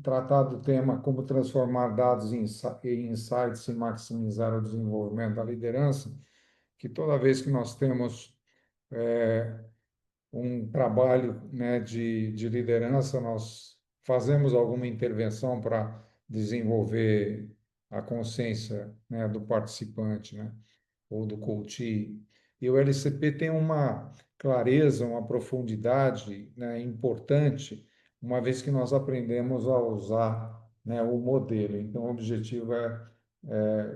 tratar do tema como transformar dados em insights e maximizar o desenvolvimento da liderança, que toda vez que nós temos um trabalho, né, de liderança, nós fazemos alguma intervenção para desenvolver a consciência, né, do participante, né, ou do coach. E o LCP tem uma clareza, uma profundidade, né, importante, uma vez que nós aprendemos a usar, né, o modelo. Então, o objetivo é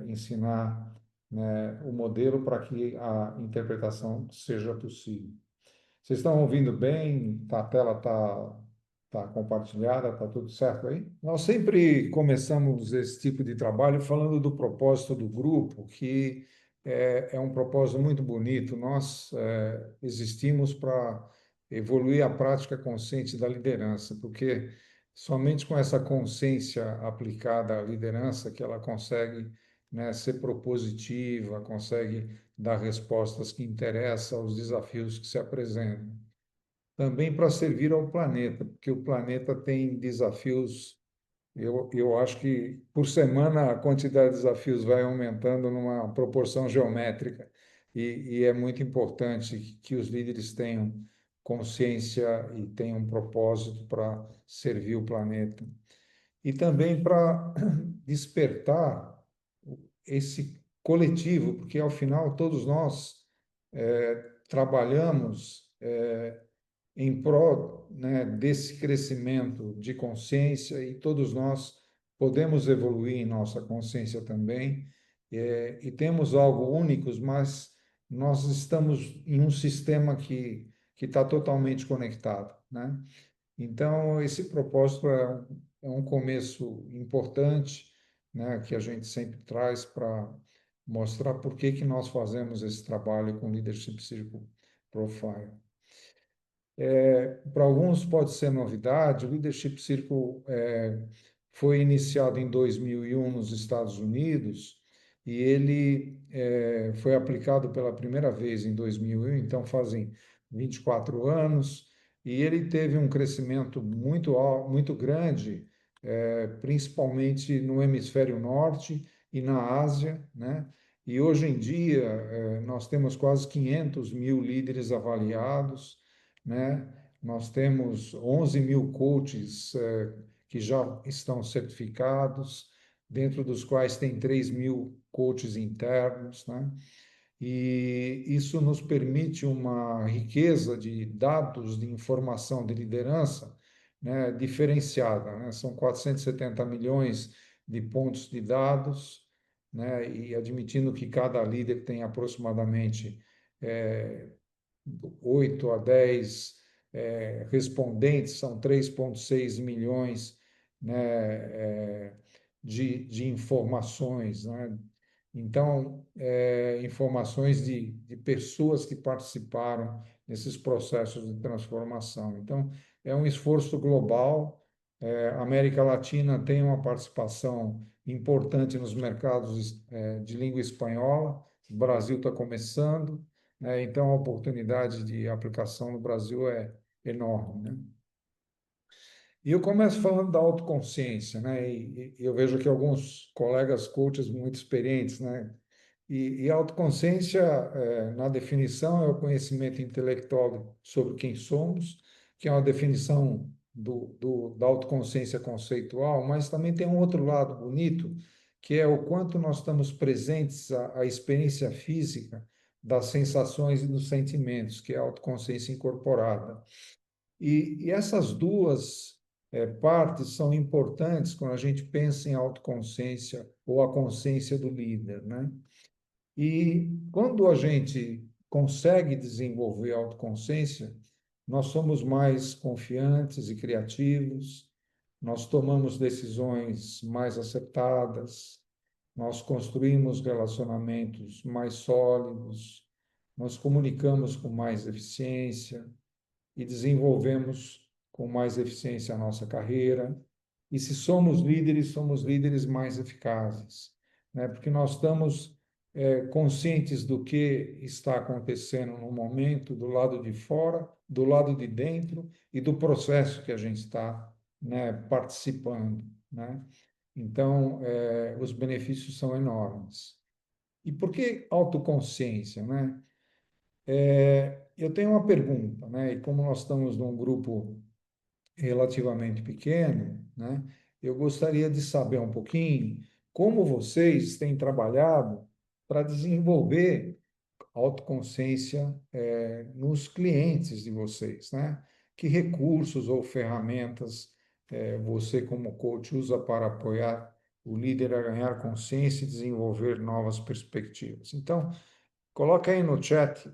ensinar, né, o modelo para que a interpretação seja possível. Vocês estão ouvindo bem? A tela tá compartilhada, está tudo certo aí? Nós sempre começamos esse tipo de trabalho falando do propósito do grupo, que é um propósito muito bonito. Nós existimos para evoluir a prática consciente da liderança, porque somente com essa consciência aplicada à liderança que ela consegue, né, ser propositiva, consegue dar respostas que interessam aos desafios que se apresentam. Também para servir ao planeta, porque o planeta tem desafios. Eu acho que por semana a quantidade de desafios vai aumentando numa proporção geométrica, e é muito importante que os líderes tenham consciência e tenham um propósito para servir o planeta. E também para despertar esse coletivo, porque ao final todos nós trabalhamos em prol, né, desse crescimento de consciência, e todos nós podemos evoluir em nossa consciência também, e temos algo únicos, mas nós estamos em um sistema que está totalmente conectado, né? Então, esse propósito é um começo importante, né, que a gente sempre traz para mostrar por que que nós fazemos esse trabalho com Leadership Circle Profile. Para alguns pode ser novidade. O Leadership Circle foi iniciado em 2001 nos Estados Unidos, e ele foi aplicado pela primeira vez em 2001, então fazem 24 anos, e ele teve um crescimento muito grande, principalmente no hemisfério norte e na Ásia, né? E hoje em dia nós temos quase 500 mil líderes avaliados, né? Nós temos 11 mil coaches que já estão certificados, dentro dos quais tem 3 mil coaches internos, né? E isso nos permite uma riqueza de dados, de informação de liderança, né, diferenciada, né? São 470 milhões de pontos de dados, né? E admitindo que cada líder tem aproximadamente 8 a 10 respondentes, são 3,6 milhões, né, de informações, né? Então, informações de pessoas que participaram nesses processos de transformação. Então, é um esforço global. A América Latina tem uma participação importante nos mercados de língua espanhola. O Brasil está começando, né? Então, a oportunidade de aplicação no Brasil é enorme, né? E eu começo falando da autoconsciência, né? E eu vejo aqui alguns colegas coaches muito experientes, né? E a autoconsciência, na definição, é o conhecimento intelectual sobre quem somos, que é uma definição da autoconsciência conceitual, mas também tem um outro lado bonito, que é o quanto nós estamos presentes à experiência física das sensações e dos sentimentos, que é a autoconsciência incorporada. E essas duas partes são importantes quando a gente pensa em autoconsciência ou a consciência do líder, né? E quando a gente consegue desenvolver a autoconsciência, nós somos mais confiantes e criativos, nós tomamos decisões mais acertadas, nós construímos relacionamentos mais sólidos, nós comunicamos com mais eficiência e desenvolvemos com mais eficiência a nossa carreira. E se somos líderes mais eficazes, né? Porque nós estamos conscientes do que está acontecendo no momento, do lado de fora, do lado de dentro e do processo que a gente está né, participando, né? Então, os benefícios são enormes. E por que autoconsciência, né? Eu tenho uma pergunta, né? E como nós estamos num grupo relativamente pequeno, né? Eu gostaria de saber um pouquinho como vocês têm trabalhado para desenvolver autoconsciência nos clientes de vocês, né? Que recursos ou ferramentas você, como coach, usa para apoiar o líder a ganhar consciência e desenvolver novas perspectivas? Então, coloca aí no chat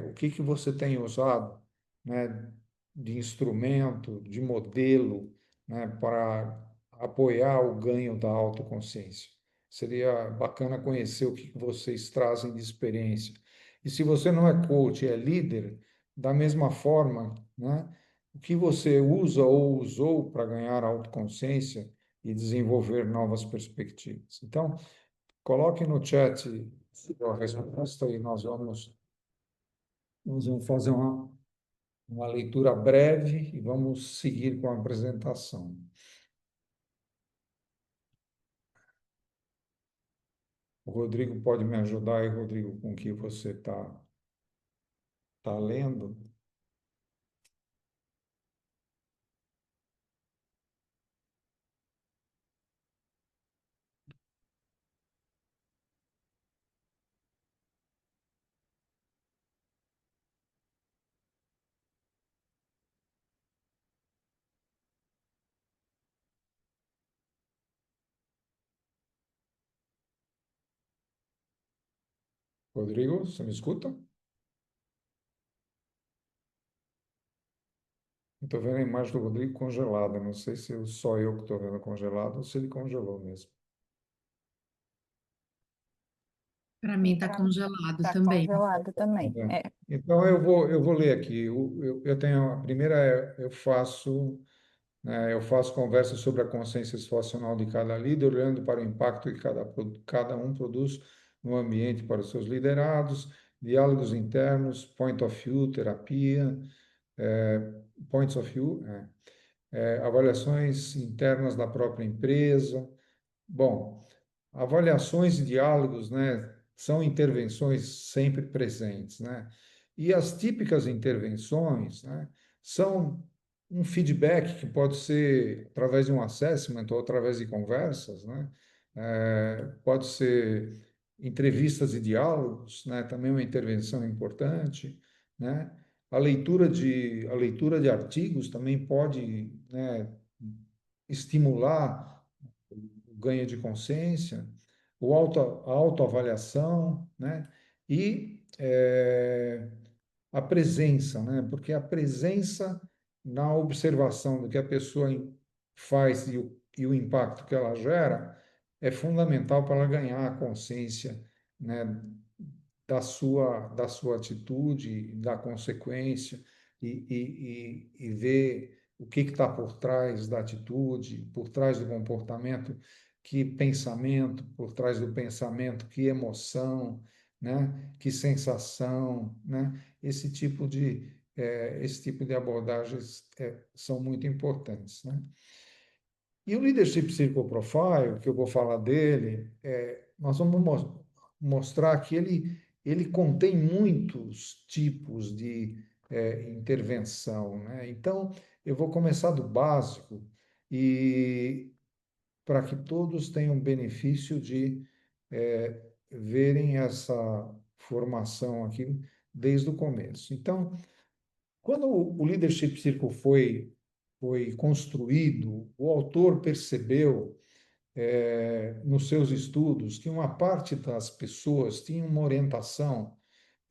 o que que você tem usado, né, de instrumento, de modelo, né, para apoiar o ganho da autoconsciência. Seria bacana conhecer o que que vocês trazem de experiência. E se você não é coach, é líder, da mesma forma, né, o que você usa ou usou para ganhar autoconsciência e desenvolver novas perspectivas. Então, coloque no chat a resposta e nós vamos fazer uma leitura breve e vamos seguir com a apresentação. O Rodrigo pode me ajudar aí, Rodrigo, com o que você tá lendo? Rodrigo, você me escuta? Eu estou vendo a imagem do Rodrigo congelada. Não sei se só eu que estou vendo congelado ou se ele congelou mesmo. Para mim está congelado Tá também. congelado também. É. É. Então, eu vou ler aqui. Eu tenho a primeira, eu faço conversas sobre a consciência situacional de cada líder, olhando para o impacto que cada um produz no ambiente para os seus liderados, diálogos internos, point of view, terapia, eh, points of view, avaliações internas da própria empresa. Bom, avaliações e diálogos, né, são intervenções sempre presentes, né? E as típicas intervenções, né, são um feedback que pode ser através de um assessment ou através de conversas, né? Pode ser entrevistas e diálogos, né? Também uma intervenção importante, né? A leitura de artigos também pode, né, estimular o ganho de consciência, a autoavaliação, né? E a presença, né? Porque a presença na observação do que a pessoa faz e o impacto que ela gera é fundamental para ela ganhar a consciência, né, da sua atitude, da consequência, e ver o que está por trás da atitude, por trás do comportamento, que pensamento, por trás do pensamento, que emoção, né? Que sensação, né? Esse tipo de abordagens são muito importantes, né? E o Leadership Circle Profile, que eu vou falar dele, nós vamos mostrar que ele contém muitos tipos de intervenção, né? Então, eu vou começar do básico e para que todos tenham benefício de verem essa formação aqui desde o começo. Então, quando o Leadership Circle foi construído, o autor percebeu, nos seus estudos, que uma parte das pessoas tinha uma orientação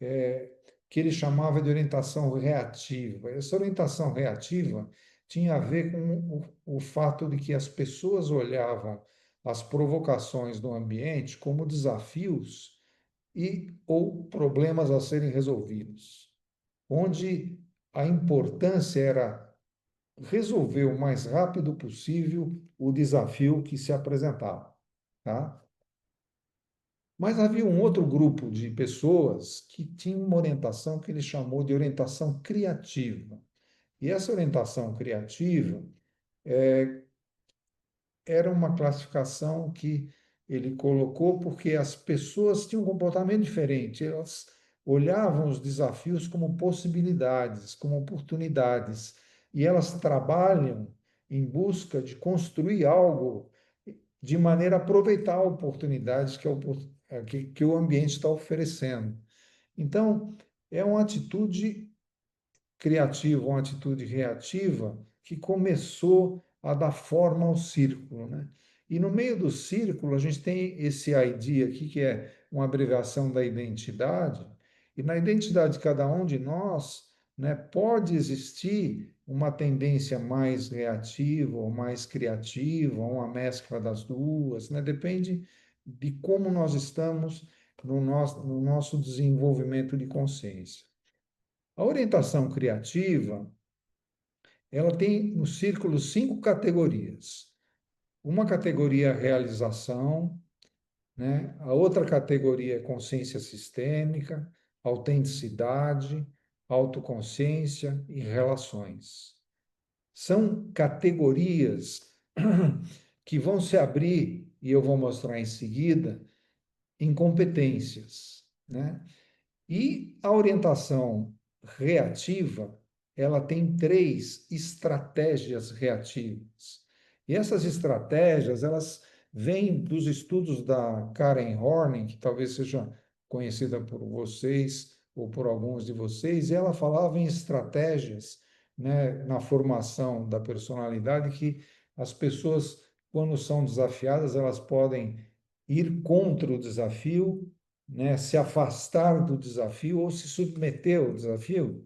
é, que ele chamava de orientação reativa. Essa orientação reativa tinha a ver com o fato de que as pessoas olhavam as provocações do ambiente como desafios e ou problemas a serem resolvidos, onde a importância era resolver o mais rápido possível o desafio que se apresentava, tá? Mas havia um outro grupo de pessoas que tinham uma orientação que ele chamou de orientação criativa. E essa orientação criativa era uma classificação que ele colocou porque as pessoas tinham um comportamento diferente. Elas olhavam os desafios como possibilidades, como oportunidades, e elas trabalham em busca de construir algo de maneira a aproveitar oportunidades que o ambiente está oferecendo. Então, é uma atitude criativa, uma atitude reativa que começou a dar forma ao círculo, né? E no meio do círculo, a gente tem esse ID aqui, que é uma abreviação da identidade, e na identidade de cada um de nós, né, pode existir uma tendência mais reativa ou mais criativa, ou uma mescla das duas, né? Depende de como nós estamos no nosso desenvolvimento de consciência. A orientação criativa, ela tem no círculo 5 categorias. Uma categoria é realização, né? A outra categoria é consciência sistêmica, autenticidade, autoconsciência e relações. São categorias que vão se abrir, e eu vou mostrar em seguida, em competências, né? E a orientação reativa, ela tem 3 estratégias reativas. E essas estratégias, elas vêm dos estudos da Karen Horney, que talvez seja conhecida por vocês ou por alguns de vocês, e ela falava em estratégias, né, na formação da personalidade que as pessoas, quando são desafiadas, elas podem ir contra o desafio, né, se afastar do desafio ou se submeter ao desafio.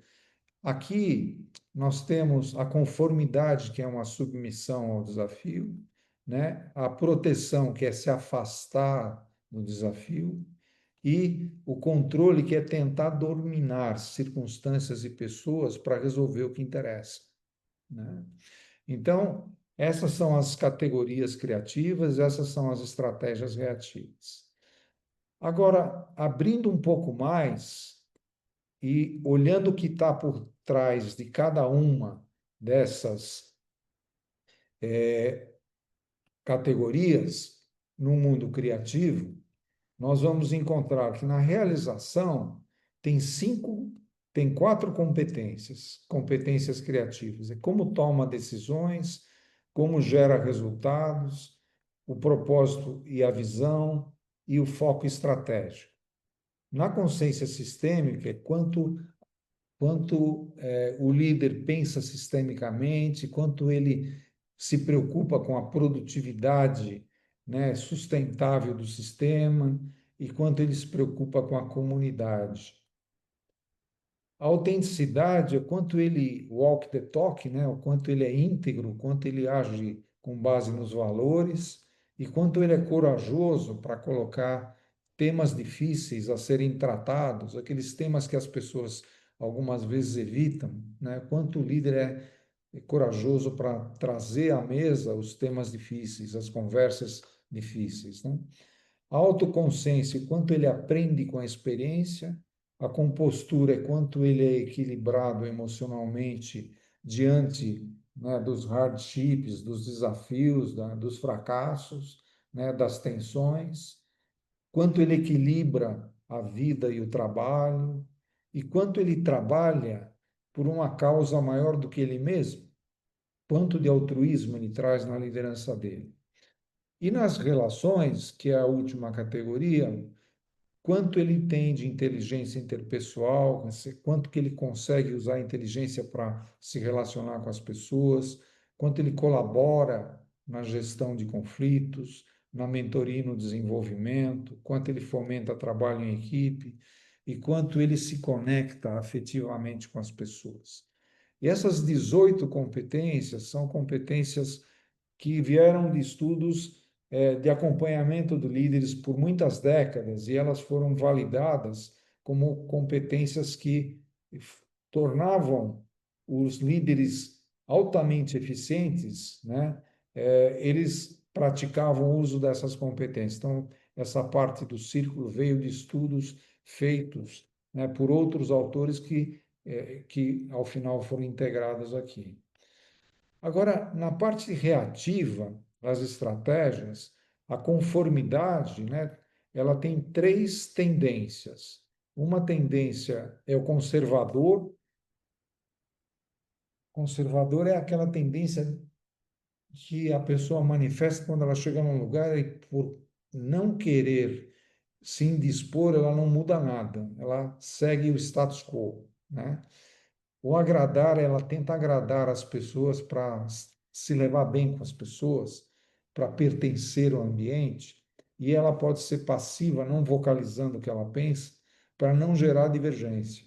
Aqui nós temos a conformidade, que é uma submissão ao desafio, né? A proteção, que é se afastar do desafio, e o controle, que é tentar dominar circunstâncias e pessoas para resolver o que interessa, né? Então, essas são as categorias criativas, essas são as estratégias reativas. Agora, abrindo um pouco mais e olhando o que está por trás de cada uma dessas categorias no mundo criativo, nós vamos encontrar que na realização tem 4 competências, competências criativas. É como toma decisões, como gera resultados, o propósito e a visão e o foco estratégico. Na consciência sistêmica, é quanto o líder pensa sistemicamente, quanto ele se preocupa com a produtividade, né, sustentável do sistema e quanto ele se preocupa com a comunidade. A autenticidade é quanto ele walk the talk, né, o quanto ele é íntegro, o quanto ele age com base nos valores e quanto ele é corajoso para colocar temas difíceis a serem tratados, aqueles temas que as pessoas algumas vezes evitam, né? Quanto o líder é corajoso para trazer à mesa os temas difíceis, as conversas difíceis, né? A autoconsciência, quanto ele aprende com a experiência, a compostura é quanto ele é equilibrado emocionalmente diante, né, dos hardships, dos desafios, dos fracassos, né, das tensões, quanto ele equilibra a vida e o trabalho, e quanto ele trabalha por uma causa maior do que ele mesmo, quanto de altruísmo ele traz na liderança dele. E nas relações, que é a última categoria, quanto ele tem de inteligência interpessoal, quanto que ele consegue usar a inteligência para se relacionar com as pessoas, quanto ele colabora na gestão de conflitos, na mentoria e no desenvolvimento, quanto ele fomenta trabalho em equipe e quanto ele se conecta afetivamente com as pessoas. E essas 18 competências são competências que vieram de estudos de acompanhamento de líderes por muitas décadas e elas foram validadas como competências que tornavam os líderes altamente eficientes, né? Eles praticavam o uso dessas competências. Então, essa parte do círculo veio de estudos feitos, né, por outros autores que ao final foram integrados aqui. Agora, na parte reativa das estratégias, a conformidade, né, ela tem três tendências. Uma tendência é o conservador. Conservador é aquela tendência que a pessoa manifesta quando ela chega num lugar e, por não querer se indispor, ela não muda nada, ela segue o status quo, né? O agradar, ela tenta agradar as pessoas para se levar bem com as pessoas, para pertencer ao ambiente, e ela pode ser passiva, não vocalizando o que ela pensa, para não gerar divergência.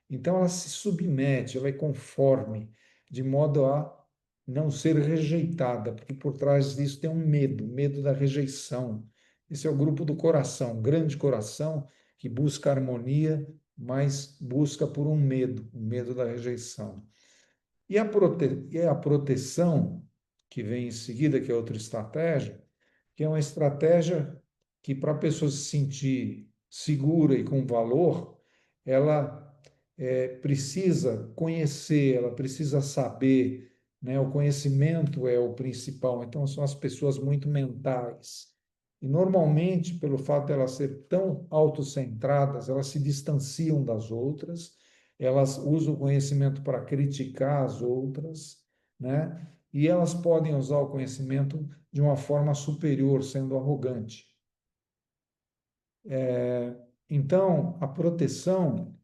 Então, ela se submete, ela é conforme, de modo a não ser rejeitada, porque por trás disso tem um medo, medo da rejeição. Esse é o grupo do coração, grande coração, que busca harmonia, mas busca por um medo, o medo da rejeição. E a proteção, que vem em seguida, que é outra estratégia, que é uma estratégia que, para a pessoa se sentir segura e com valor, ela precisa conhecer, ela precisa saber, né? O conhecimento é o principal. Então, são as pessoas muito mentais. E, normalmente, pelo fato de elas serem tão autocentradas, elas se distanciam das outras, elas usam o conhecimento para criticar as outras, né? E elas podem usar o conhecimento de uma forma superior, sendo arrogante. Então, a proteção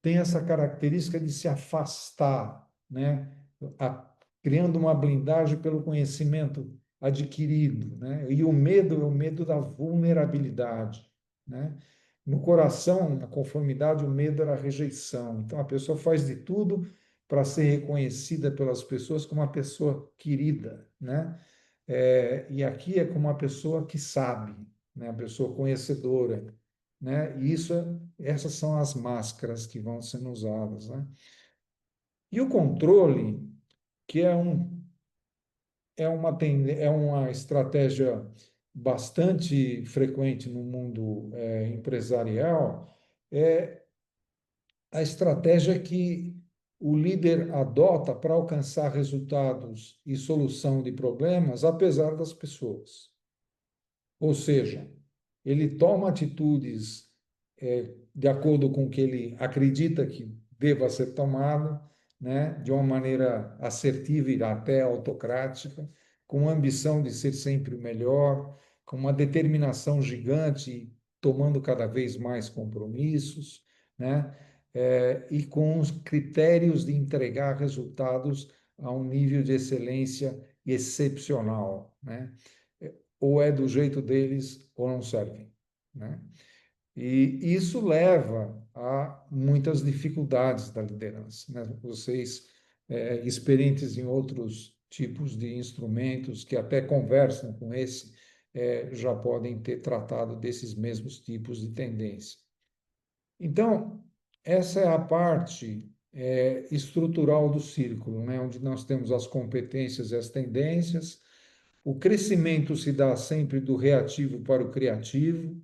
tem essa característica de se afastar, né? A, criando uma blindagem pelo conhecimento adquirido, né? E o medo é o medo da vulnerabilidade, né? No coração, na conformidade, o medo era a rejeição. Então, a pessoa faz de tudo para ser reconhecida pelas pessoas como uma pessoa querida, né? E aqui é como uma pessoa que sabe, né? A pessoa conhecedora, né? E essas são as máscaras que vão sendo usadas, né? E o controle, que é uma estratégia bastante frequente no mundo empresarial, é a estratégia que o líder adota para alcançar resultados e solução de problemas, apesar das pessoas. Ou seja, ele toma atitudes de acordo com o que ele acredita que deva ser tomado, né, de uma maneira assertiva e até autocrática, com a ambição de ser sempre o melhor, com uma determinação gigante, tomando cada vez mais compromissos, né, e com os critérios de entregar resultados a um nível de excelência excepcional, né? Ou é do jeito deles ou não servem, né? E isso leva a muitas dificuldades da liderança, né? Vocês, experientes em outros tipos de instrumentos que até conversam com esse, já podem ter tratado desses mesmos tipos de tendência. Então, essa é a parte estrutural do círculo, né? Onde nós temos as competências e as tendências. O crescimento se dá sempre do reativo para o criativo,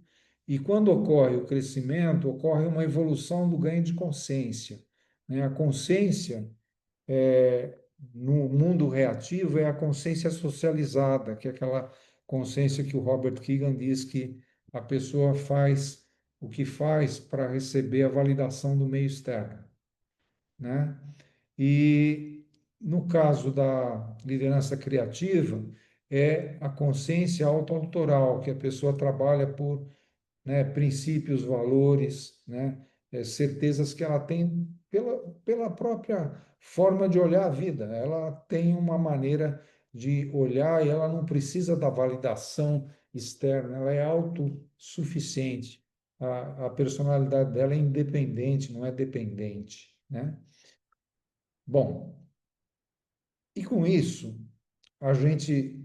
e quando ocorre o crescimento, ocorre uma evolução do ganho de consciência, né? A consciência, no mundo reativo, é a consciência socializada, que é aquela consciência que o Robert Keegan diz que a pessoa faz o que faz para receber a validação do meio externo, né? E no caso da liderança criativa, é a consciência autoautoral, que a pessoa trabalha por, né, princípios, valores, né, certezas que ela tem pela própria forma de olhar a vida. Ela tem uma maneira de olhar e ela não precisa da validação externa, ela é autossuficiente. A personalidade dela é independente, não é dependente, né? Bom, e com isso, a gente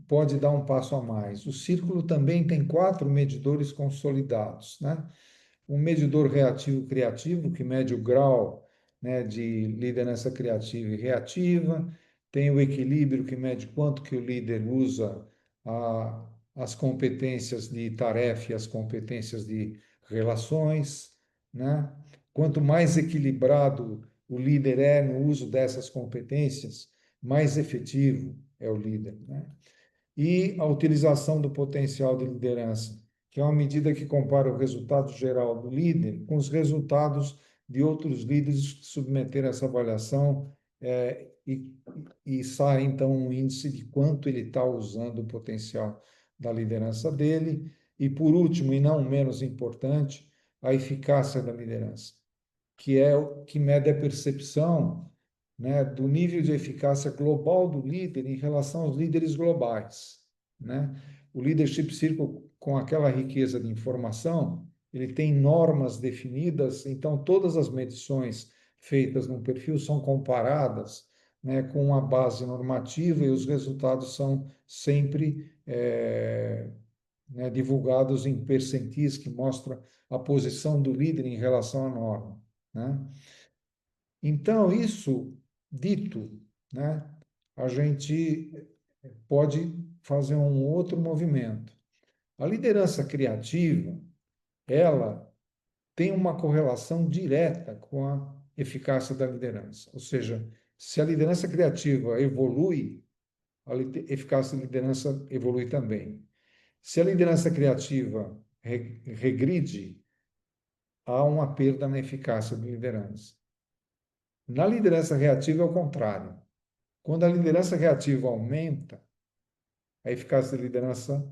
pode dar um passo a mais. O círculo também tem quatro medidores consolidados, né? Um medidor reativo criativo, que mede o grau, né, de liderança criativa e reativa. Tem o equilíbrio, que mede quanto que o líder usa as competências de tarefa e as competências de relações, né? Quanto mais equilibrado o líder é no uso dessas competências, mais efetivo é o líder, né? E a utilização do potencial de liderança, que é uma medida que compara o resultado geral do líder com os resultados de outros líderes que submeteram essa avaliação e sai, então, um índice de quanto ele está usando o potencial da liderança dele. E, por último, e não menos importante, a eficácia da liderança, que é o que mede a percepção, né, do nível de eficácia global do líder em relação aos líderes globais, né? O Leadership Circle, com aquela riqueza de informação, ele tem normas definidas, então todas as medições feitas no perfil são comparadas, né, com uma base normativa e os resultados são sempre né, divulgados em percentis que mostram a posição do líder em relação à norma, né? Então, isso dito, né, a gente pode fazer um outro movimento. A liderança criativa, ela tem uma correlação direta com a eficácia da liderança. Ou seja, se a liderança criativa evolui, a eficácia da liderança evolui também. Se a liderança criativa regride, há uma perda na eficácia da liderança. Na liderança reativa é o contrário. Quando a liderança reativa aumenta, a eficácia da liderança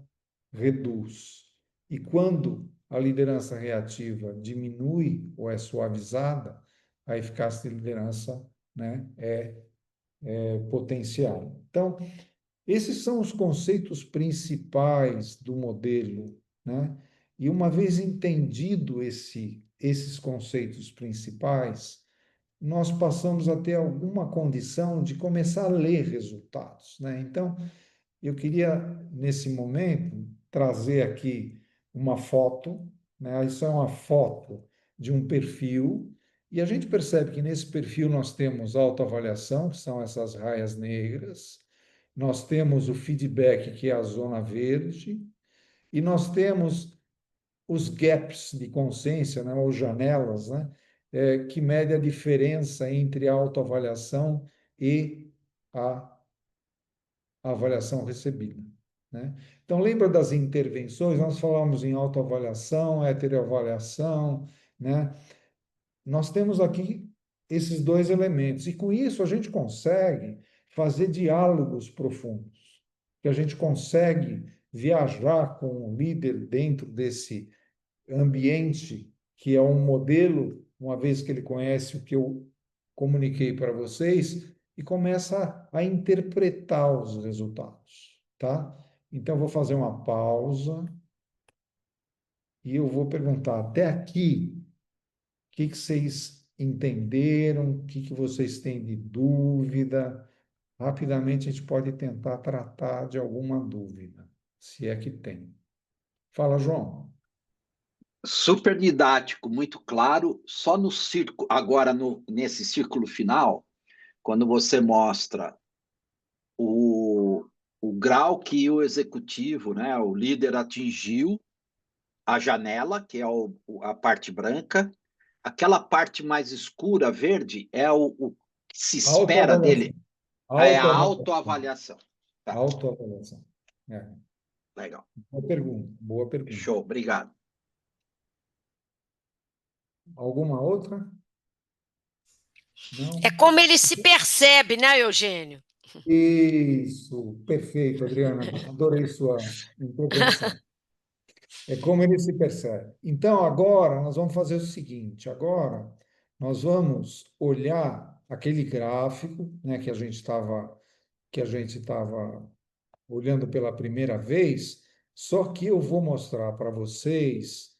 reduz. E quando a liderança reativa diminui ou é suavizada, a eficácia da liderança, né, é potencial. Então, esses são os conceitos principais do modelo, né? E uma vez entendido esses conceitos principais, nós passamos a ter alguma condição de começar a ler resultados, né? Então, eu queria, nesse momento, trazer aqui uma foto, né? Isso é uma foto de um perfil, e a gente percebe que nesse perfil nós temos autoavaliação, que são essas raias negras, nós temos o feedback, que é a zona verde, e nós temos os gaps de consciência, né? Ou janelas, né? Que mede a diferença entre a autoavaliação e a avaliação recebida, né? Então, lembra das intervenções? Nós falamos em autoavaliação, heteroavaliação, né? Nós temos aqui esses dois elementos, e com isso a gente consegue fazer diálogos profundos, que a gente consegue viajar com o líder dentro desse ambiente, que é um modelo, uma vez que ele conhece o que eu comuniquei para vocês, e começa a interpretar os resultados, tá? Então, eu vou fazer uma pausa e eu vou perguntar até aqui, o que que vocês entenderam, o que que vocês têm de dúvida. Rapidamente, a gente pode tentar tratar de alguma dúvida, se é que tem. Fala, João. Super didático, muito claro. Só no círculo, agora nesse círculo final, quando você mostra o, o grau que o executivo, né, o líder atingiu, a janela, que é a parte branca, aquela parte mais escura, verde, é o que se espera Autoavaliação. dele, é a Autoavaliação. autoavaliação. Tá, Autoavaliação. É. legal. Boa pergunta. Boa pergunta. Show, obrigado. Alguma outra? É Não? como ele se percebe, né, Eugênio? Isso, perfeito, Adriana. Adorei sua intervenção. É como ele se percebe. Então, agora nós vamos fazer o seguinte: agora nós vamos olhar aquele gráfico, né, que a gente estava olhando pela primeira vez, só que eu vou mostrar para vocês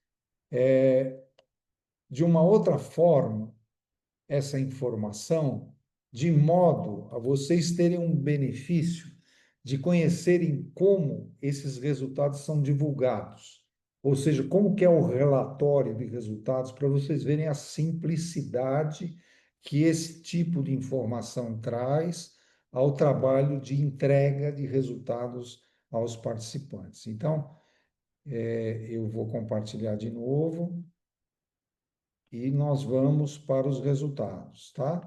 de uma outra forma essa informação, de modo a vocês terem um benefício de conhecerem como esses resultados são divulgados. Ou seja, como que é o relatório de resultados, para vocês verem a simplicidade que esse tipo de informação traz ao trabalho de entrega de resultados aos participantes. Então, eu vou compartilhar de novo e nós vamos para os resultados, tá?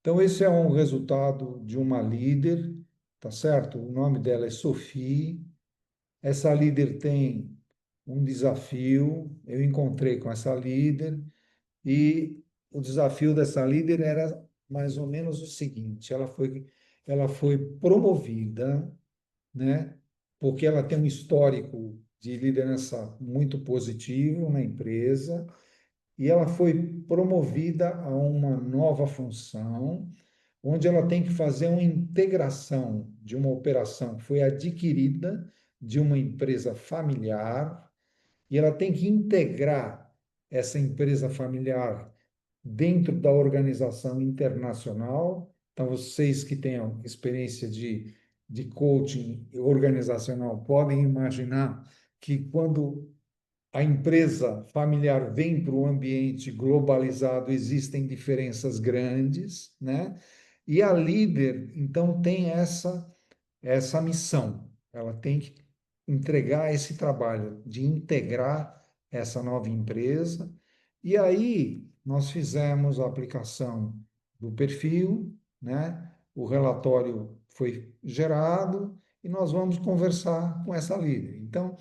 Então, esse é um resultado de uma líder, tá certo? O nome dela é Sophie. Essa líder tem um desafio. Eu encontrei com essa líder e o desafio dessa líder era mais ou menos o seguinte: ela foi promovida, né? Porque ela tem um histórico de liderança muito positivo na empresa e ela foi promovida a uma nova função, onde ela tem que fazer uma integração de uma operação que foi adquirida de uma empresa familiar e ela tem que integrar essa empresa familiar dentro da organização internacional. Então, vocês que tenham experiência de coaching organizacional podem imaginar que quando a empresa familiar vem para o ambiente globalizado, existem diferenças grandes, né? E a líder, então, tem essa missão. Ela tem que entregar esse trabalho de integrar essa nova empresa. E aí nós fizemos a aplicação do perfil, né? O relatório foi gerado e nós vamos conversar com essa líder. Então,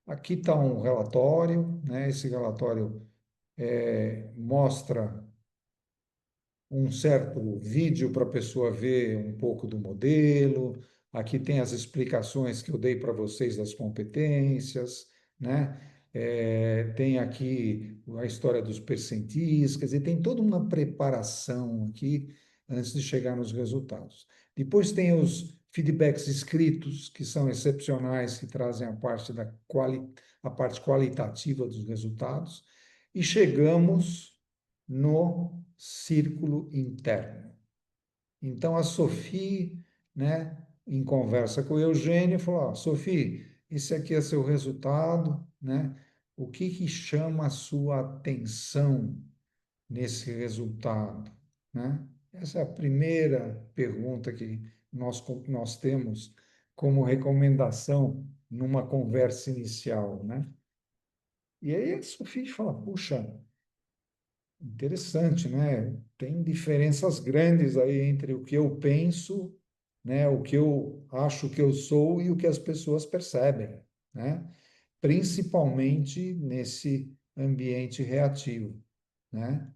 aqui está um relatório, né? Esse relatório mostra um certo vídeo para a pessoa ver um pouco do modelo. Aqui tem as explicações que eu dei para vocês das competências, né? Tem aqui a história dos percentis, quer dizer, tem toda uma preparação aqui antes de chegar nos resultados. Depois tem os feedbacks escritos, que são excepcionais, que trazem a parte qualitativa dos resultados. E chegamos no círculo interno. Então, a Sophie, né, em conversa com o Eugênio, falou: Sophie, esse aqui é seu resultado, né? O que que chama a sua atenção nesse resultado, né? Essa é a primeira pergunta que nós temos como recomendação numa conversa inicial, né? E aí a Sophie fala: puxa, interessante, né? Tem diferenças grandes aí entre o que eu penso, né? O que eu acho que eu sou e o que as pessoas percebem, né? Principalmente nesse ambiente reativo, né?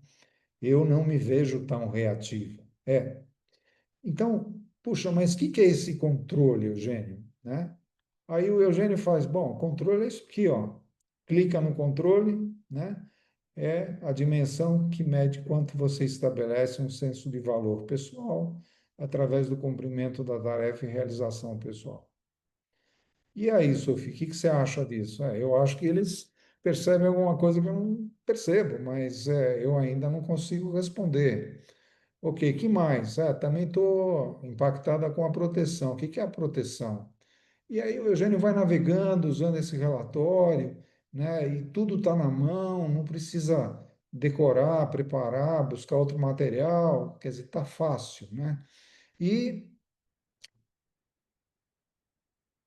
Eu não me vejo tão reativo. Então, puxa, mas o que é esse controle, Eugênio, né? Aí o Eugênio faz, bom, controle é isso aqui, ó. Clica no controle, né? É a dimensão que mede quanto você estabelece um senso de valor pessoal através do cumprimento da tarefa e realização pessoal. E aí, Sofia, o que você acha disso? Eu acho que eles percebem alguma coisa que eu não percebo, mas eu ainda não consigo responder. Ok, que mais? Também estou impactada com a proteção. O que é a proteção? E aí o Eugênio vai navegando, usando esse relatório, né? E tudo está na mão, não precisa decorar, preparar, buscar outro material, quer dizer, está fácil, né? E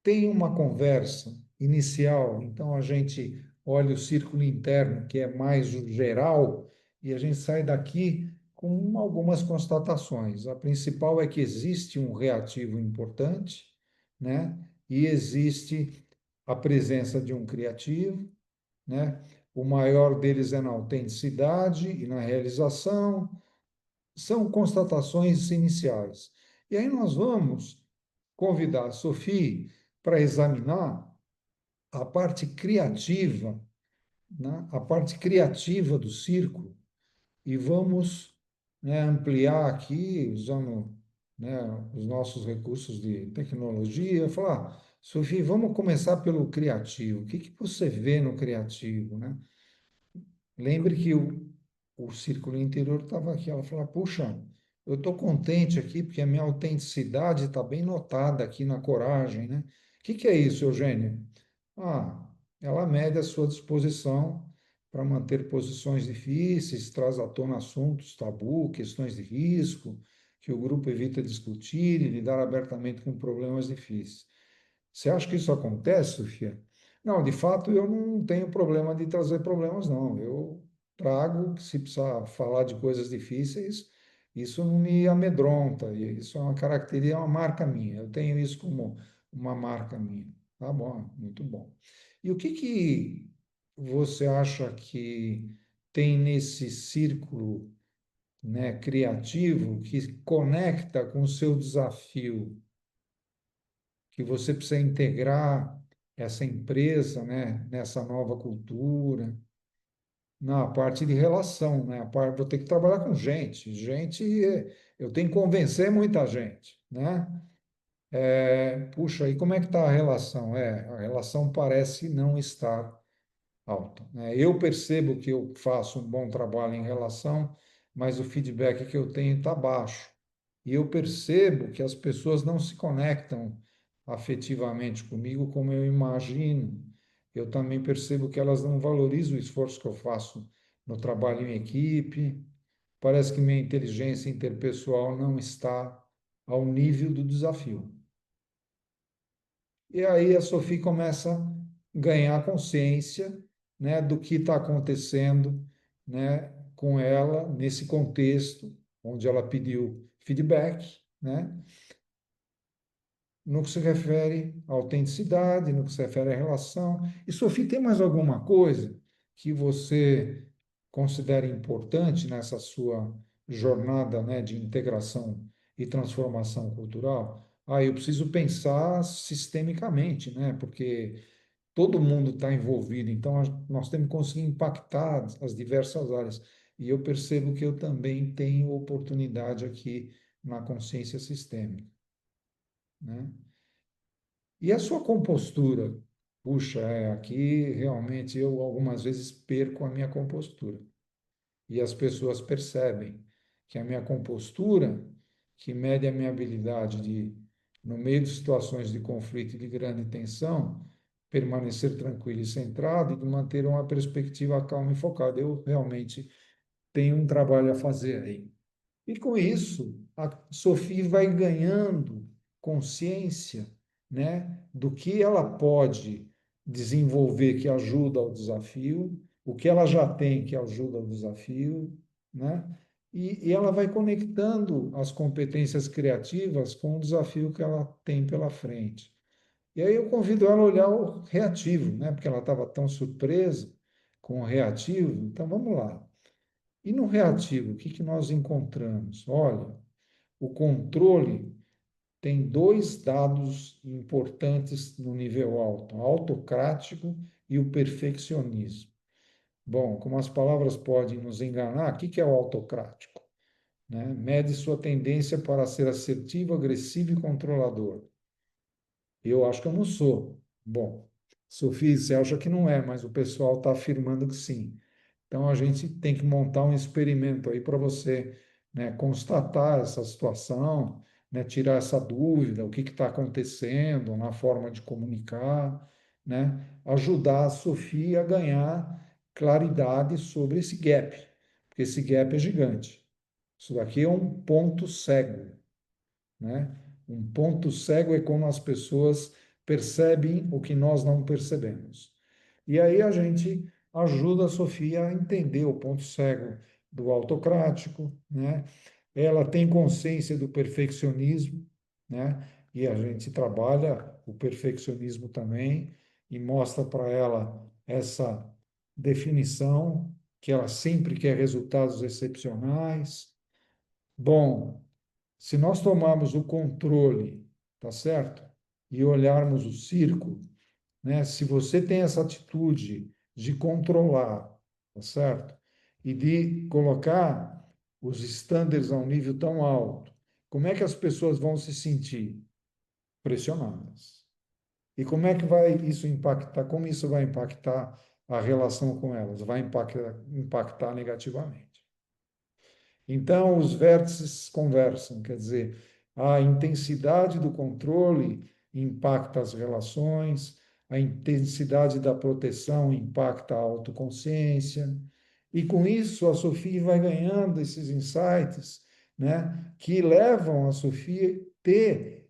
tem uma conversa inicial, então a gente olha o círculo interno, que é mais o geral, e a gente sai daqui com algumas constatações. A principal é que existe um reativo importante, né? E existe a presença de um criativo, né? O maior deles é na autenticidade e na realização. São constatações iniciais. E aí nós vamos convidar a Sophie para examinar a parte criativa, né? A parte criativa do círculo, e vamos, né, ampliar aqui, usando, né, os nossos recursos de tecnologia, falar, Sophie, vamos começar pelo criativo. O que que você vê no criativo, né? Lembre que o círculo interior estava aqui. Ela falou, puxa, eu estou contente aqui porque a minha autenticidade está bem notada aqui na coragem, né? O que que é isso, Eugênio? Ela mede a sua disposição para manter posições difíceis, traz à tona assuntos tabu, questões de risco, que o grupo evita discutir e lidar abertamente com problemas difíceis. Você acha que isso acontece, Sofia? Não, de fato, eu não tenho problema de trazer problemas, não. Eu trago, se precisar falar de coisas difíceis, Isso não me amedronta, isso é uma característica, é uma marca minha. Eu tenho isso como uma marca minha. Tá bom, muito bom. E o que que você acha que tem nesse círculo, né, criativo que conecta com o seu desafio, que você precisa integrar essa empresa, né, nessa nova cultura, na parte de relação, né? A parte, vou ter que trabalhar com gente. Gente, eu tenho que convencer muita gente, né? Puxa, e como é que está a relação? A relação parece não estar alta, né? Eu percebo que eu faço um bom trabalho em relação, mas o feedback que eu tenho está baixo. E eu percebo que as pessoas não se conectam afetivamente comigo como eu imagino. Eu também percebo que elas não valorizam o esforço que eu faço no trabalho em equipe. Parece que minha inteligência interpessoal não está ao nível do desafio. E aí a Sophie começa a ganhar consciência, né, do que está acontecendo, né, com ela nesse contexto onde ela pediu feedback, né, no que se refere à autenticidade, no que se refere à relação. E, Sophie, tem mais alguma coisa que você considera importante nessa sua jornada, né, de integração e transformação cultural? Eu preciso pensar sistemicamente, né, porque todo mundo está envolvido, então nós temos que conseguir impactar as diversas áreas. E eu percebo que eu também tenho oportunidade aqui na consciência sistêmica, né? E a sua compostura? Puxa, aqui realmente eu algumas vezes perco a minha compostura. E as pessoas percebem que a minha compostura, que mede a minha habilidade de, no meio de situações de conflito e de grande tensão, permanecer tranquilo e centrado e de manter uma perspectiva calma e focada. Eu realmente tenho um trabalho a fazer aí. E com isso, a Sophie vai ganhando consciência, né, do que ela pode desenvolver que ajuda ao desafio, o que ela já tem que ajuda ao desafio, né? E ela vai conectando as competências criativas com o desafio que ela tem pela frente. E aí eu convido ela a olhar o reativo, né? Porque ela estava tão surpresa com o reativo. Então vamos lá. E no reativo, o que que nós encontramos? Olha, o controle tem dois dados importantes no nível alto, o autocrático e o perfeccionismo. Bom, como as palavras podem nos enganar, o que que é o autocrático? Né? Mede sua tendência para ser assertivo, agressivo e controlador. Eu acho que eu não sou. Bom, Sofia, você acha que não é, mas o pessoal está afirmando que sim. Então, a gente tem que montar um experimento aí para você, né, constatar essa situação, né, tirar essa dúvida, o que está acontecendo na forma de comunicar, né, ajudar a Sofia a ganhar claridade sobre esse gap, porque esse gap é gigante. Isso daqui é um ponto cego, né? Um ponto cego é quando as pessoas percebem o que nós não percebemos. E aí a gente ajuda a Sofia a entender o ponto cego do autocrático, né? Ela tem consciência do perfeccionismo, né? E a gente trabalha o perfeccionismo também e mostra para ela essa definição que ela sempre quer resultados excepcionais. Bom, se nós tomarmos o controle, tá certo? E olharmos o círculo, né? Se você tem essa atitude de controlar, tá certo? E de colocar os estándares a um nível tão alto, como é que as pessoas vão se sentir? Pressionadas. E como é que vai isso impactar? Como isso vai impactar a relação com elas? Vai impactar negativamente. Então, os vértices conversam, quer dizer, a intensidade do controle impacta as relações, a intensidade da proteção impacta a autoconsciência, e com isso a Sofia vai ganhando esses insights, né, que levam a Sofia a ter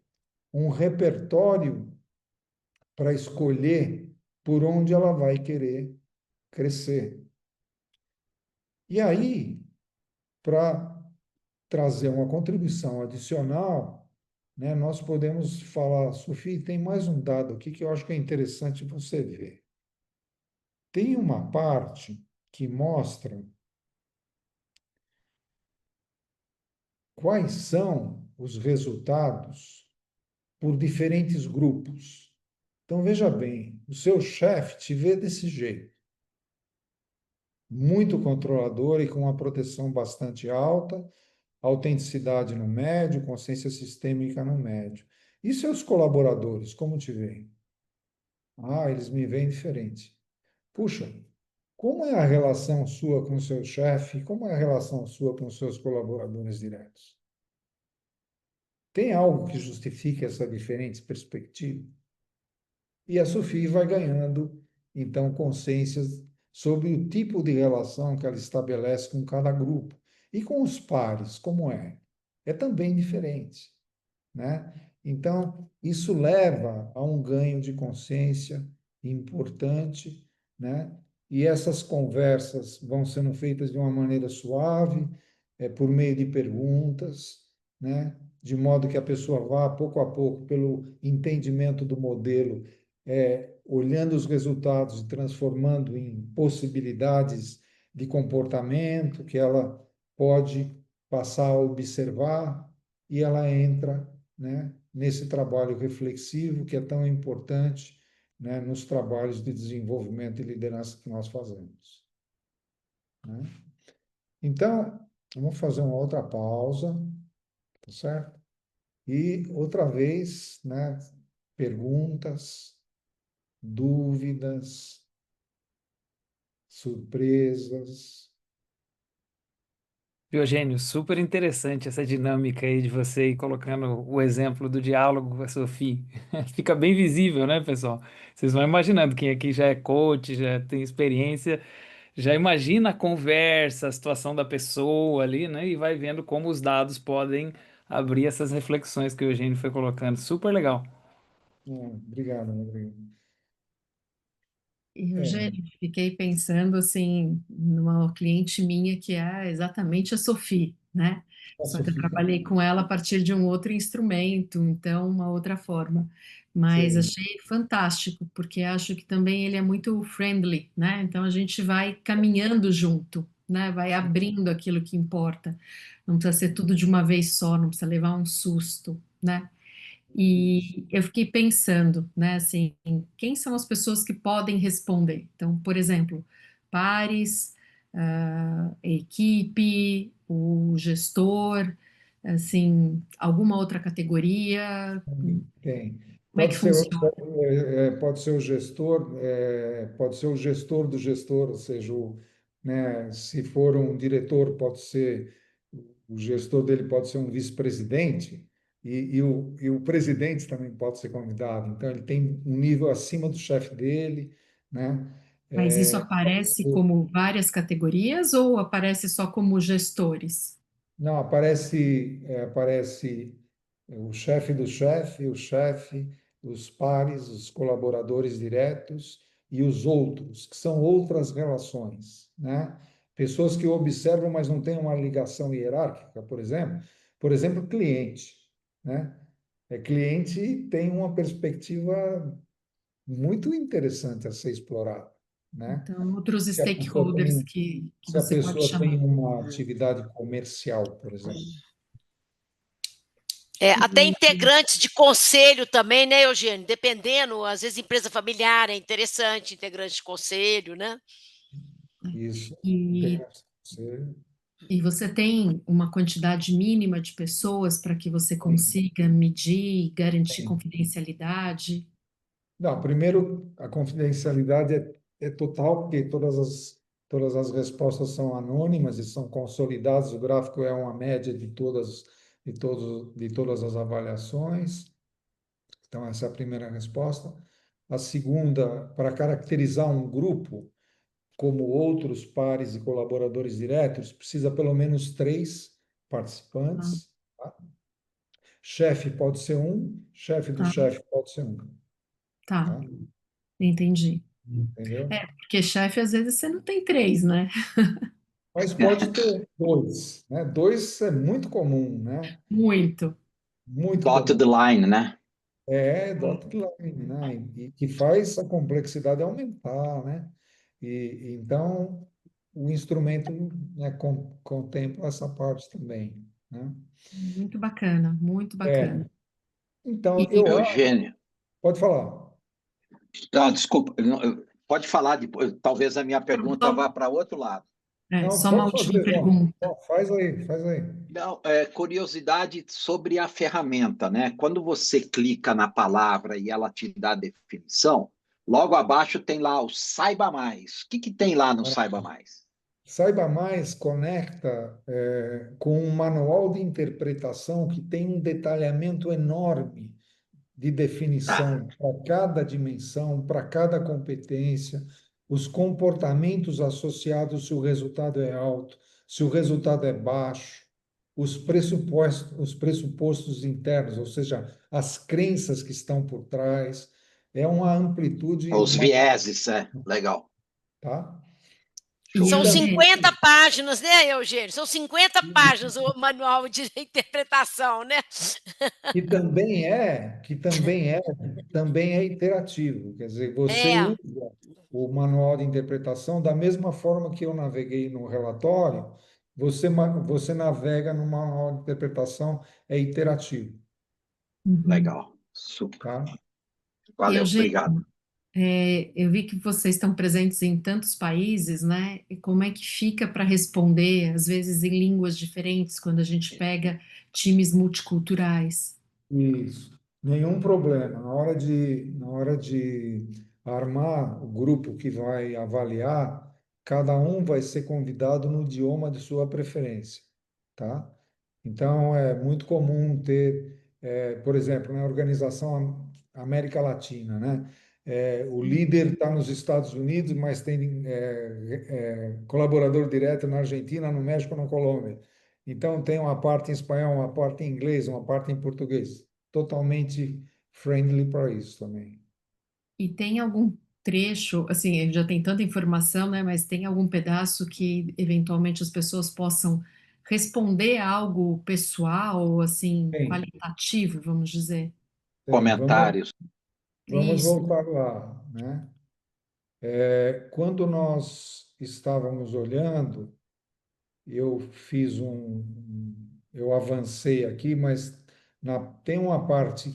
um repertório para escolher por onde ela vai querer crescer. E aí, para trazer uma contribuição adicional, né, nós podemos falar, Sofia, tem mais um dado aqui que eu acho que é interessante você ver. Tem uma parte que mostra quais são os resultados por diferentes grupos. Então, veja bem, o seu chefe te vê desse jeito, muito controlador e com uma proteção bastante alta, autenticidade no médio, consciência sistêmica no médio. E seus colaboradores, como te veem? Ah, eles me veem diferente. Puxa, como é a relação sua com o seu chefe? Como é a relação sua com os seus colaboradores diretos? Tem algo que justifique essa diferente perspectiva? E a Sofia vai ganhando, então, consciências sobre o tipo de relação que ela estabelece com cada grupo. E com os pares, como é? É também diferente, né? Então, isso leva a um ganho de consciência importante, né? E essas conversas vão sendo feitas de uma maneira suave, por meio de perguntas, né? De modo que a pessoa vá, pouco a pouco, pelo entendimento do modelo, olhando os resultados e transformando em possibilidades de comportamento que ela pode passar a observar, e ela entra, né, nesse trabalho reflexivo que é tão importante, né, nos trabalhos de desenvolvimento e liderança que nós fazemos, né? Então, vamos fazer uma outra pausa, tá certo? E outra vez, né, perguntas, dúvidas, surpresas. Eugênio, super interessante essa dinâmica aí de você ir colocando o exemplo do diálogo com a Sophie. Fica bem visível, né, pessoal? Vocês vão imaginando, quem aqui já é coach, já tem experiência, já imagina a conversa, a situação da pessoa ali, né? E vai vendo como os dados podem abrir essas reflexões que o Eugênio foi colocando. Super legal. Obrigado, Rodrigo. E, É, Eugênio, fiquei pensando assim numa cliente minha que é exatamente a Sophie, né? a Só que eu Sofia, trabalhei com ela a partir de um outro instrumento, então uma outra forma. Mas sim, achei fantástico, porque acho que também ele é muito friendly, né? Então a gente vai caminhando junto, né? Vai abrindo aquilo que importa. Não precisa ser tudo de uma vez só, não precisa levar um susto, né? E eu fiquei pensando, né, assim, em quem são as pessoas que podem responder? Então, por exemplo, pares, equipe, o gestor, assim, alguma outra categoria? tem. Como é que funciona? Pode ser o gestor, pode ser o gestor do gestor, ou seja, né, se for um diretor, pode ser o gestor dele pode ser um vice-presidente e o presidente também pode ser convidado. Então ele tem um nível acima do chefe dele, né? Mas isso aparece como várias categorias ou aparece só como gestores? Não, aparece o chefe do chefe, o chefe, os pares, os colaboradores diretos e os outros, que são outras relações, né? Pessoas que observam, mas não têm uma ligação hierárquica, por exemplo, cliente, né? Cliente tem uma perspectiva muito interessante a ser explorada, né? Então, outros Se a pessoa stakeholders tem, que se a você pode pessoa tem chamar. uma atividade comercial, por exemplo. Até E, integrantes de conselho também, né, Eugênio? Dependendo, às vezes empresa familiar é interessante, integrante de conselho, né? Isso. e Você E você tem uma quantidade mínima de pessoas para que você tem. consiga medir e garantir Tem. confidencialidade? Não, primeiro, a confidencialidade é total, porque todas as respostas são anônimas e são consolidadas. O gráfico é uma média de todas as avaliações. Então, essa é a primeira resposta. A segunda, para caracterizar um grupo, como outros pares e colaboradores diretos, precisa pelo menos três Ah, participantes. Tá? Chefe pode ser um, chefe do tá, chefe pode ser um. tá, Tá? entendi. Entendeu? É, porque chefe às vezes você não tem três, né? Mas pode ter dois, né? Dois é muito comum, né? Muito. Muito Dotted comum. line, né? É dotted line, né? E que faz a complexidade aumentar, né? Então o instrumento, né, contempla essa parte também, né? Muito bacana, muito É. bacana. Então E eu Eugênio. pode falar. Ah, desculpa, pode falar depois. Talvez a minha pergunta vá só, para outro lado. Não, só uma pode última fazer, João. pergunta. Faz aí, faz aí. Não, curiosidade sobre a ferramenta, né? Quando você clica na palavra e ela te dá a definição, logo abaixo tem lá o Saiba Mais. O que que tem lá no Saiba Mais? Saiba Mais conecta com um manual de interpretação que tem um detalhamento enorme de Tá. definição para cada dimensão, para cada competência, os comportamentos associados se o resultado é alto, se o resultado é baixo, os pressupostos internos, ou seja, as crenças que estão por trás. É uma amplitude, Os vieses, legal. tá? E E São também, Eugênio, 50 páginas, né, Eugênio? São 50 páginas o manual de interpretação, né? que também é interativo, quer dizer, você É. usa o manual de interpretação da mesma forma que eu naveguei no relatório, você navega no manual de interpretação, é iterativo, uhum. Legal. Super. tá? Valeu, Eugênio, obrigado. eu vi que vocês estão presentes em tantos países, né? E como é que fica para responder, às vezes em línguas diferentes, quando a gente pega times multiculturais? Isso, nenhum problema. Na hora de armar o grupo que vai avaliar, cada um vai ser convidado no idioma de sua preferência, tá? Então, é muito comum ter, por exemplo, na organização América Latina, né? O líder está nos Estados Unidos, mas tem colaborador direto na Argentina, no México, na Colômbia. Então, tem uma parte em espanhol, uma parte em inglês, uma parte em português. Totalmente friendly para isso também. E tem algum trecho, assim, a gente já tem tanta informação, né? Mas tem algum pedaço que eventualmente as pessoas possam responder algo pessoal, assim, Tem, qualitativo, vamos dizer? tem. Vamos, Comentários. vamos Isso. voltar lá, né? Quando nós estávamos olhando, eu avancei aqui, mas tem uma parte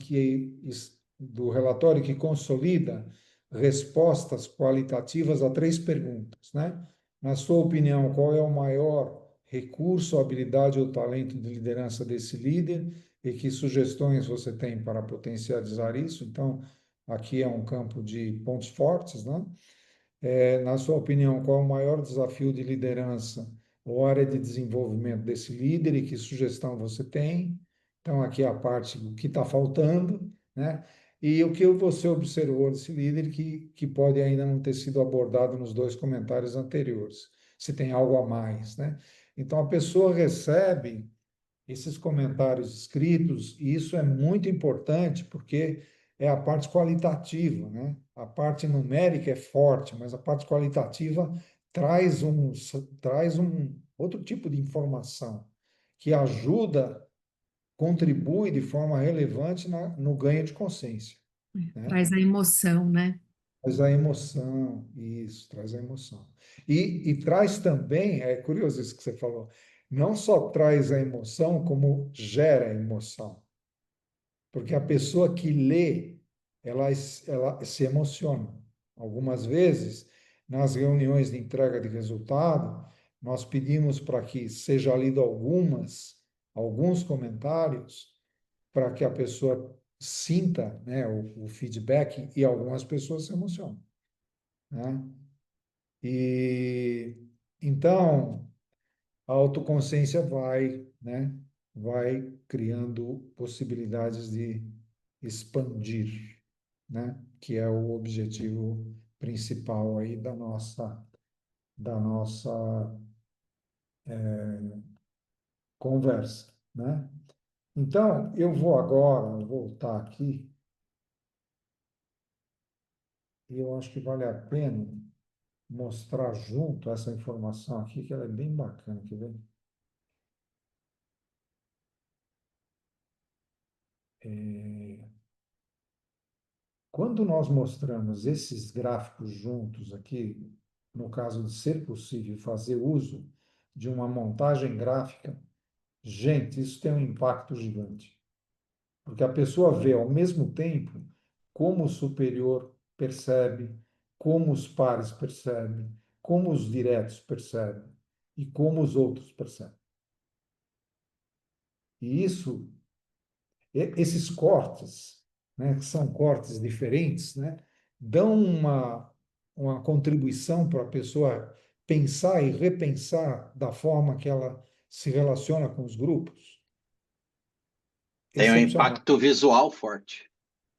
do relatório que consolida respostas qualitativas a três perguntas, né? Na sua opinião, qual é o maior recurso, habilidade ou talento de liderança desse líder e que sugestões você tem para potencializar isso? Então, aqui é um campo de pontos fortes, né? Na sua opinião, qual é o maior desafio de liderança ou área de desenvolvimento desse líder e que sugestão você tem? Então, aqui é a parte do que está faltando, né? E o que você observou desse líder que pode ainda não ter sido abordado nos dois comentários anteriores, se tem algo a mais, né? Então, a pessoa recebe esses comentários escritos, e isso é muito importante porque é a parte qualitativa, né? A parte numérica é forte, mas a parte qualitativa traz um outro tipo de informação que ajuda, contribui de forma relevante no ganho de consciência, né? Traz a emoção, né? Traz a emoção, isso, traz a emoção. E traz também, é curioso isso que você falou, não só traz a emoção, como gera emoção. Porque a pessoa que lê, ela se emociona. Algumas vezes, nas reuniões de entrega de resultado, nós pedimos para que seja lido alguns comentários, para que a pessoa sinta, né, o feedback, e algumas pessoas se emocionam, né? E então a autoconsciência vai criando possibilidades de expandir, né? Que é o objetivo principal aí da nossa conversa, né? Então, eu vou agora voltar aqui e eu acho que vale a pena mostrar junto essa informação aqui, que ela é bem bacana, quer ver? Quando nós mostramos esses gráficos juntos aqui, no caso de ser possível fazer uso de uma montagem gráfica, gente, isso tem um impacto gigante. Porque a pessoa vê ao mesmo tempo como o superior percebe, como os pares percebem, como os diretos percebem e como os outros percebem. E isso, esses cortes, né, que são cortes diferentes, né, dão uma contribuição para a pessoa pensar e repensar da forma que ela se relaciona com os grupos, Tem um excepcional. impacto visual forte.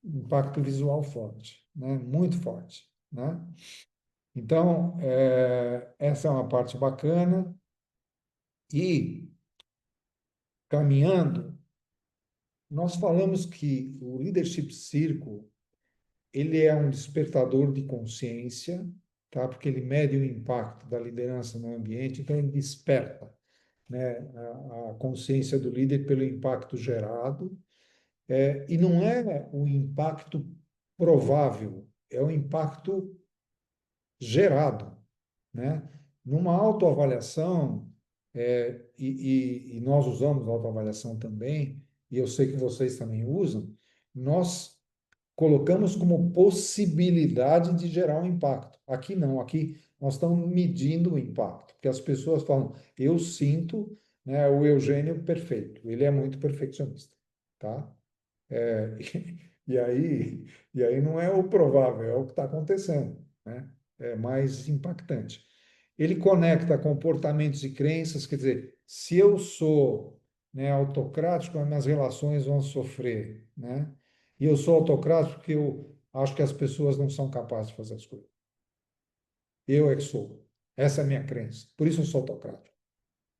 Impacto visual forte, né? Muito forte, né? Então, essa é uma parte bacana. E, caminhando, nós falamos que o Leadership Circle, ele é um despertador de consciência, tá? Porque ele mede o impacto da liderança no ambiente, então ele desperta, né, a consciência do líder pelo impacto gerado. E não é o impacto provável, é o impacto gerado, né? Numa autoavaliação, e nós usamos autoavaliação também, e eu sei que vocês também usam, nós colocamos como possibilidade de gerar um impacto. Aqui não, aqui nós estamos medindo o impacto, porque as pessoas falam, eu sinto, né, o Eugênio perfeito, ele é muito perfeccionista, tá? É, e aí não é o provável, é o que está acontecendo, né? É mais impactante. Ele conecta comportamentos e crenças, quer dizer, se eu sou, né, autocrático, as minhas relações vão sofrer, né? E eu sou autocrático porque eu acho que as pessoas não são capazes de fazer as coisas. Eu é que sou. Essa é a minha crença. Por isso eu sou autocrático.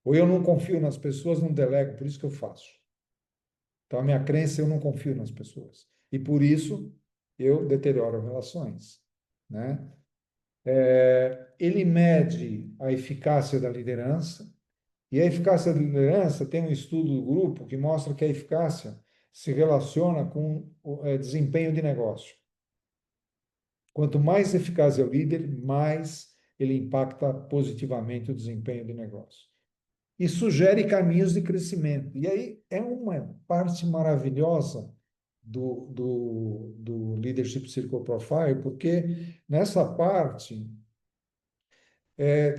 Ou eu não confio nas pessoas, não delego, por isso que eu faço. Então, a minha crença, eu não confio nas pessoas. E por isso, eu deterioro relações, né? Ele mede a eficácia da liderança, e a eficácia da liderança tem um estudo do grupo que mostra que a eficácia se relaciona com o desempenho de negócio. Quanto mais eficaz é o líder, mais ele impacta positivamente o desempenho de negócio. E sugere caminhos de crescimento. E aí é uma parte maravilhosa do Leadership Circle Profile, porque nessa parte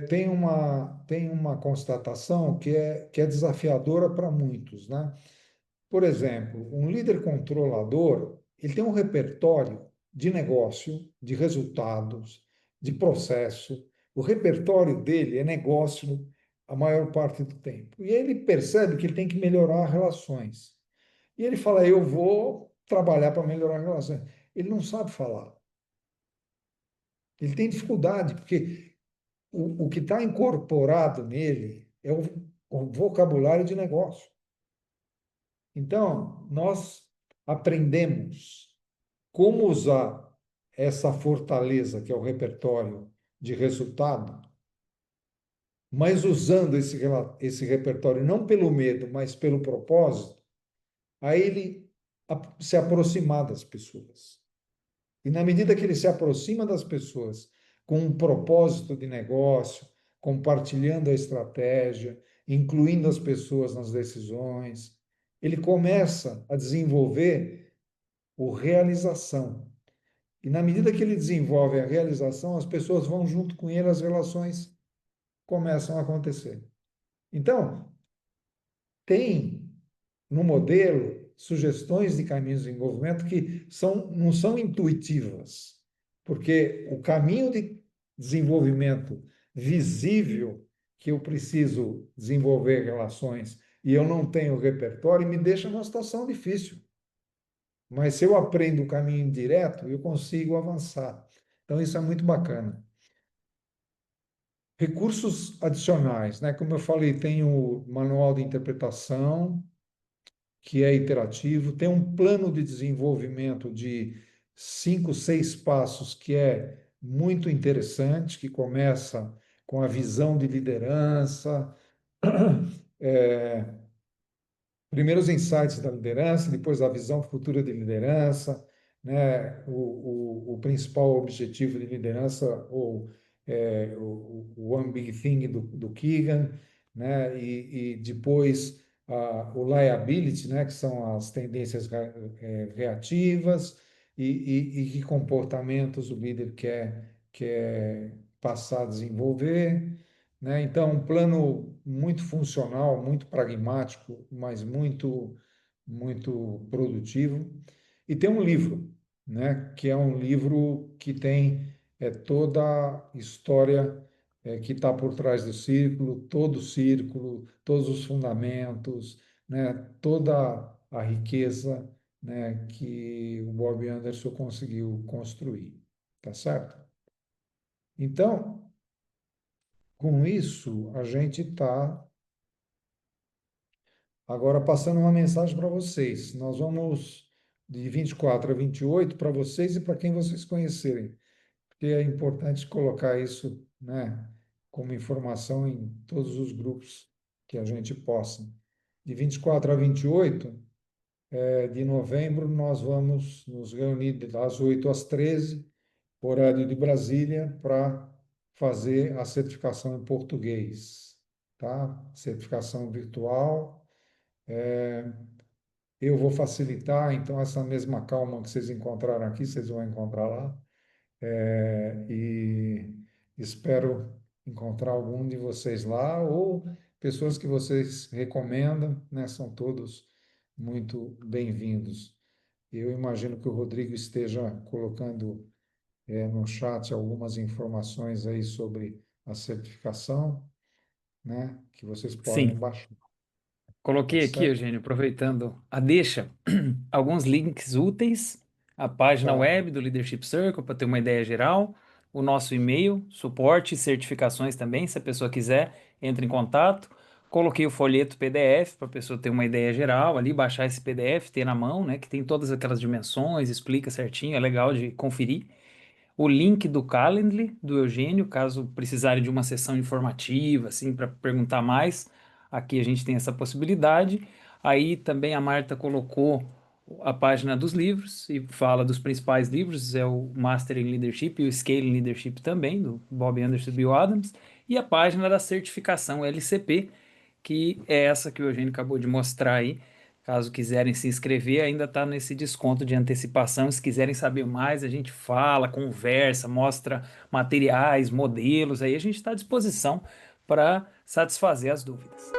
tem uma constatação que é desafiadora para muitos, né? Por exemplo, um líder controlador, ele tem um repertório de negócio, de resultados, de processo. O repertório dele é negócio a maior parte do tempo. E ele percebe que ele tem que melhorar relações. E ele fala, eu vou trabalhar para melhorar relações. Ele não sabe falar. Ele tem dificuldade, porque o que está incorporado nele é o vocabulário de negócio. Então, nós aprendemos como usar essa fortaleza, que é o repertório de resultado, mas usando esse repertório não pelo medo, mas pelo propósito, a ele se aproximar das pessoas. E na medida que ele se aproxima das pessoas com um propósito de negócio, compartilhando a estratégia, incluindo as pessoas nas decisões, ele começa a desenvolver o realização. E na medida que ele desenvolve a realização, as pessoas vão junto com ele, as relações começam a acontecer. Então, tem no modelo sugestões de caminhos de desenvolvimento que não são intuitivas, porque o caminho de desenvolvimento visível que eu preciso desenvolver relações e eu não tenho repertório me deixa numa situação difícil. Mas se eu aprendo o caminho direto, eu consigo avançar. Então, isso é muito bacana. Recursos adicionais, né? Como eu falei, tem o manual de interpretação, que é interativo, tem um plano de desenvolvimento de 5, 6 passos, que é muito interessante, que começa com a visão de liderança, primeiro os insights da liderança, depois a visão futura de liderança, né? O principal objetivo de liderança, ou o One Big Thing do Keegan, né? E depois o liability, né? Que são as tendências reativas e que comportamentos o líder quer passar a desenvolver, né? Então, um plano muito funcional, muito pragmático, mas muito produtivo. E tem um livro, né? Que é um livro que tem toda a história que está por trás do círculo, todo o círculo, todos os fundamentos, né? Toda a riqueza, né? Que o Bob Anderson conseguiu construir, tá certo? Então, com isso, a gente está agora passando uma mensagem para vocês. Nós vamos de 24 a 28 para vocês e para quem vocês conhecerem, porque é importante colocar isso, né, como informação em todos os grupos que a gente possa. De 24 a 28 de novembro, nós vamos nos reunir das 8 às 13, horário de Brasília, para fazer a certificação em português, tá? Certificação virtual. Eu vou facilitar, então, essa mesma calma que vocês encontraram aqui, vocês vão encontrar lá. E espero encontrar algum de vocês lá, ou pessoas que vocês recomendam, né? São todos muito bem-vindos. Eu imagino que o Rodrigo esteja colocando no chat algumas informações aí sobre a certificação, né? Que vocês podem Sim. baixar, tá Coloquei aqui, certo? Eugênio, aproveitando a deixa, alguns links úteis, a página Tá. web do Leadership Circle, para ter uma ideia geral, o nosso e-mail, suporte e certificações também, se a pessoa quiser, entre em contato. Coloquei o folheto PDF para a pessoa ter uma ideia geral ali, baixar esse PDF, ter na mão, né, que tem todas aquelas dimensões, explica certinho, é legal de conferir. O link do Calendly, do Eugênio, caso precisarem de uma sessão informativa, assim, para perguntar mais, aqui a gente tem essa possibilidade. Aí também a Marta colocou a página dos livros e fala dos principais livros, é o Master in Leadership e o Scale in Leadership também, do Bob Anderson e Bill Adams, e a página da certificação LCP, que é essa que o Eugênio acabou de mostrar aí. Caso quiserem se inscrever, ainda está nesse desconto de antecipação. Se quiserem saber mais, a gente fala, conversa, mostra materiais, modelos, aí a gente está à disposição para satisfazer as dúvidas.